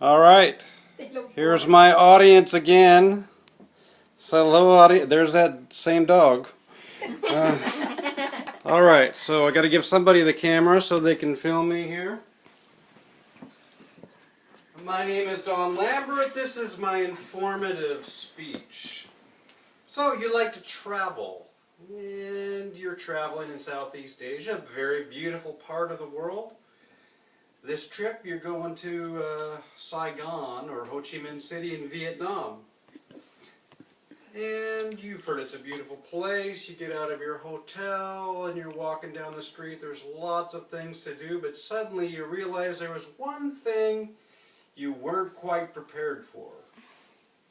All right, here's my audience again. So hello, audience. There's that same dog. All right, so I got to give somebody the camera so they can film me here. My name is Don Lambert. This is my informative speech. So you like to travel, and you're traveling in Southeast Asia, a very beautiful part of the world. This trip you're going to Saigon or Ho Chi Minh City in Vietnam. And you've heard it's a beautiful place. You get out of your hotel and you're walking down the street. There's lots of things to do, but suddenly you realize there was one thing you weren't quite prepared for.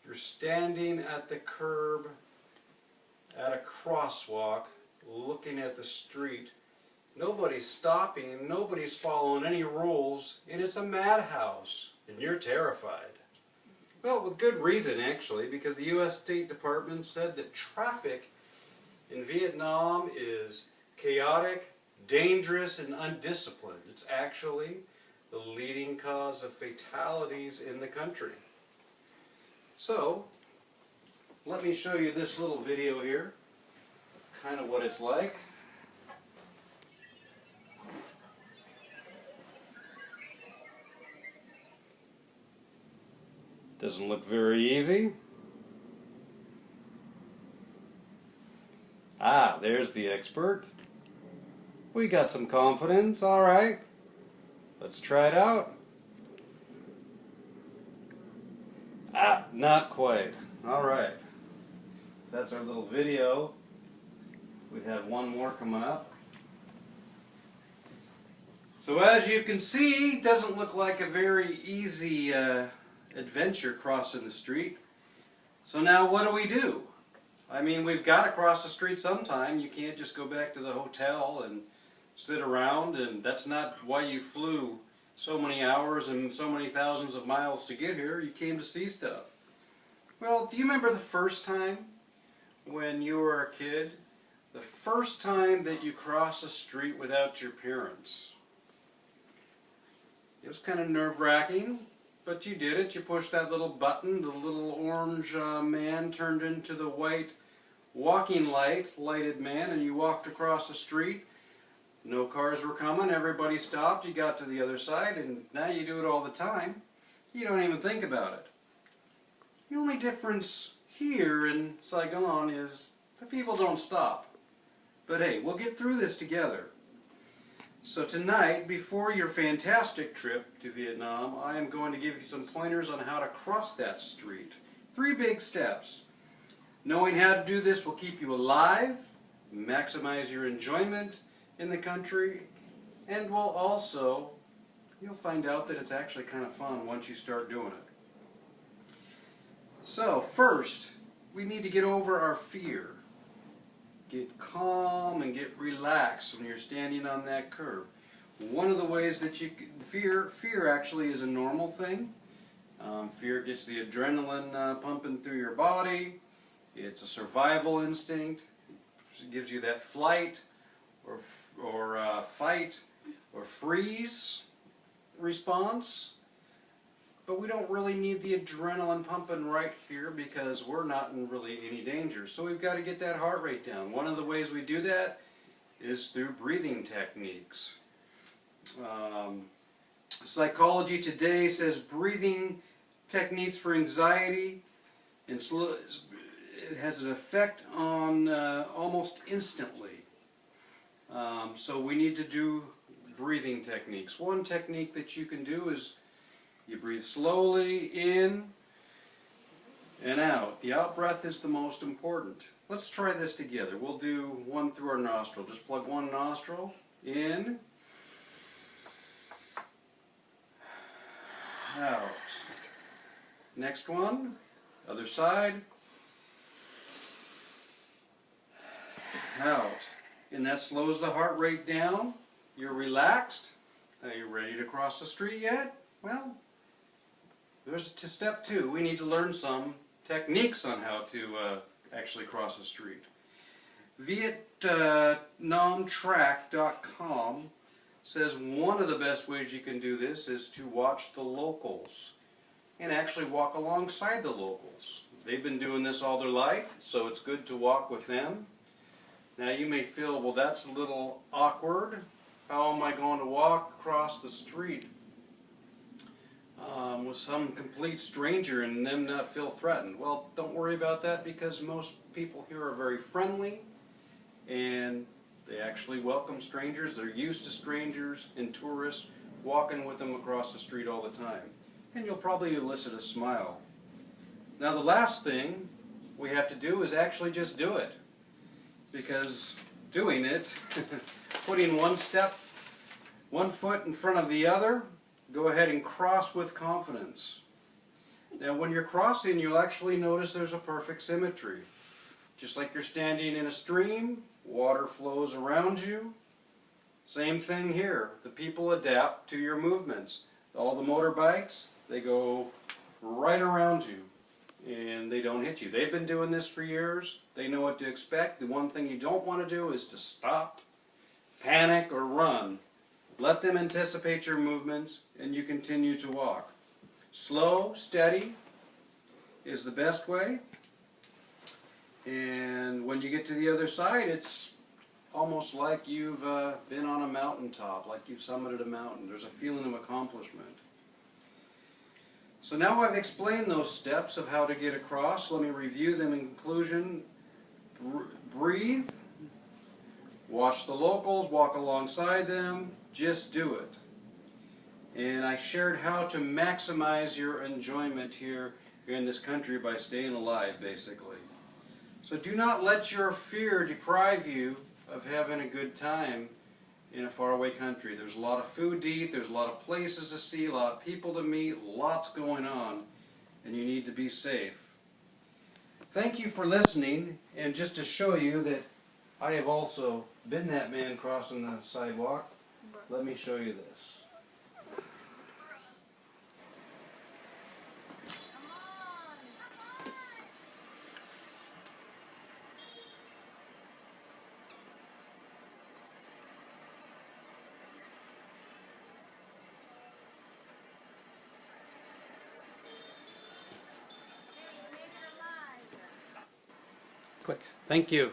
You're standing at the curb at a crosswalk looking at the street. Nobody's stopping, nobody's following any rules, and it's a madhouse, and you're terrified. Well, with good reason, actually, because the U.S. State Department said that traffic in Vietnam is chaotic, dangerous, and undisciplined. It's actually the leading cause of fatalities in the country. So, let me show you this little video here, kind of what it's like. Doesn't look very easy. Ah, there's the expert. We got some confidence, all right. Let's try it out. Ah, not quite. All right. That's our little video. We have one more coming up. So as you can see, it doesn't look like a very easy adventure crossing the street. So now what do? I mean, we've got to cross the street sometime. You can't just go back to the hotel and sit around, and that's not why you flew so many hours and so many thousands of miles to get here. You came to see stuff. Well, do you remember the first time when you were a kid? The first time that you crossed a street without your parents? It was kind of nerve-wracking. But you did it. You pushed that little button. The little orange man turned into the white walking lighted man, and you walked across the street. No cars were coming. Everybody stopped. You got to the other side, and now you do it all the time. You don't even think about it. The only difference here in Saigon is the people don't stop. But hey, we'll get through this together. So tonight, before your fantastic trip to Vietnam, I am going to give you some pointers on how to cross that street. 3 big steps. Knowing how to do this will keep you alive, maximize your enjoyment in the country, and will also, you'll find out that it's actually kind of fun once you start doing it. So first, we need to get over our fear. Get calm and get relaxed when you're standing on that curb. One of the ways that you fear actually is a normal thing. Fear gets the adrenaline pumping through your body. It's a survival instinct. It gives you that flight or fight or freeze response. But we don't really need the adrenaline pumping right here because we're not in really any danger. So we've got to get that heart rate down. One of the ways we do that is through breathing techniques. Psychology Today says breathing techniques for anxiety, and it has an effect on almost instantly. So we need to do breathing techniques. One technique that you can do is you breathe slowly in and out. The out breath is the most important. Let's try this together. We'll do one through our nostril. Just plug one nostril in, out. Next one, other side, out. And that slows the heart rate down. You're relaxed. Are you ready to cross the street yet? Well, there's step 2. We need to learn some techniques on how to actually cross a street. VietnamTrack.com says one of the best ways you can do this is to watch the locals. and actually walk alongside the locals. They've been doing this all their life, so it's good to walk with them. Now you may feel, well, that's a little awkward. How am I going to walk across the street with some complete stranger and them not feel threatened? Well, don't worry about that, because most people here are very friendly and they actually welcome strangers. They're used to strangers and tourists walking with them across the street all the time. And you'll probably elicit a smile. Now the last thing we have to do is actually just do it. Because doing it, putting one foot in front of the other, go ahead and cross with confidence. Now when you're crossing, you'll actually notice there's a perfect symmetry. Just like you're standing in a stream, water flows around you. Same thing here. The people adapt to your movements. All the motorbikes, they go right around you and they don't hit you. They've been doing this for years. They know what to expect. The one thing you don't want to do is to stop, panic, or run. Let them anticipate your movements and you continue to walk. Slow, steady is the best way. And when you get to the other side, it's almost like you've been on a mountaintop, like you've summited a mountain. There's a feeling of accomplishment. So now I've explained those steps of how to get across. Let me review them in conclusion. Breathe. Watch the locals, walk alongside them. Just do it. And I shared how to maximize your enjoyment here in this country by staying alive, basically. So do not let your fear deprive you of having a good time in a faraway country. There's a lot of food to eat, there's a lot of places to see, a lot of people to meet, lots going on, and you need to be safe. Thank you for listening, and just to show you that I have also been that man crossing the sidewalk, let me show you this. Click. Thank you.